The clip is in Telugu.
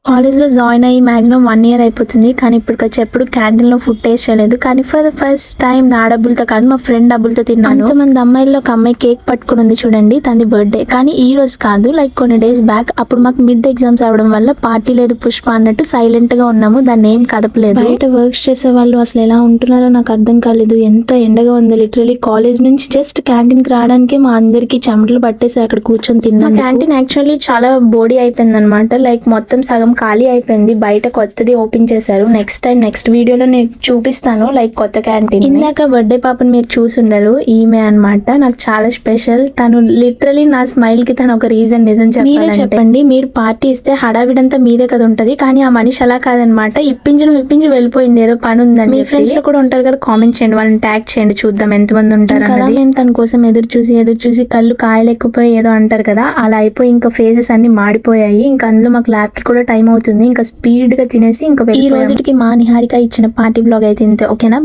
కాలేజ్ లో జాయిన్ అయ్యి మాక్సిమం 1 year అయిపోతుంది. కానీ ఇప్పటికొచ్చి ఎప్పుడు క్యాంటీన్ లో ఫుడ్ టేస్ట్ చేయలేదు. కానీ ఫర్ ద ఫస్ట్ టైం నా డబ్బులతో కాదు, మా ఫ్రెండ్ డబ్బులతో తిన్నాను. అంతమంది అమ్మాయిల్లో ఒక అమ్మాయి కేక్ పట్టుకుని ఉంది చూడండి, తనది బర్త్డే. కానీ ఈ రోజు కాదు, లైక్ కొన్ని డేస్ బ్యాక్. అప్పుడు మాకు మిడ్ ఎగ్జామ్స్ అవడం వల్ల పార్టీ లేదు పుష్ప అన్నట్టు సైలెంట్ గా ఉన్నాము. దాన్ని ఏం కదపలేదు. బయట వర్క్స్ చేసే వాళ్ళు అసలు ఎలా ఉంటున్నారో నాకు అర్థం కాలేదు. ఎంత ఎండగా ఉందో. లిటరలీ కాలేజ్ నుంచి జస్ట్ క్యాంటీన్ కి రావడానికి మా అందరికి చెమటలు పట్టేసి అక్కడ కూర్చొని తిన్నాం. క్యాంటీన్ యాక్చువల్లీ చాలా బోడీ అయిపోయింది అనమాట. లైక్ మొత్తం సగం ఖాళీ అయిపోయింది. బయట కొత్తది ఓపెన్ చేశారు. నెక్స్ట్ వీడియోలో నేను చూపిస్తాను లైక్ కొత్త క్యాంటీన్. ఇందాక బర్త్డే పాపని మీరు చూసుండరు, ఈమె అన్నమాట. నాకు చాలా స్పెషల్. తను లిటరలీ నా స్మైల్ కి తను ఒక రీజన్. నిజం చెప్పండి, మీరు పార్టీ ఇస్తే హడావిడంతా మీదే కదా ఉంటది. కానీ ఆ మనిషి అలా కాదనమాట. ఇప్పించి వెళ్ళిపోయింది, ఏదో పని ఉందని. మీ ఫ్రెండ్స్ లో కూడా ఉంటారు కదా, కామెంట్ చేయండి, వాళ్ళని ట్యాగ్ చేయండి, చూద్దాం ఎంతమంది ఉంటారు కదా. మేము తన కోసం ఎదురు చూసి కళ్ళు కాయలెక్కిపోయి ఏదో అంటారు కదా, అలా అయిపోయి ఇంకా ఫేసెస్ అన్ని మాడిపోయాయి. ఇంకా అందులో మాకు ల్యాబ్ కి కూడా టైం అవుతుంది. ఇంకా స్పీడ్ గా తినేసి ఇంకా ఈ రోజుకి మా నిహారిక ఇచ్చిన పార్టీ బ్లాగ్ అయితే ఇంతే. ఓకేనా.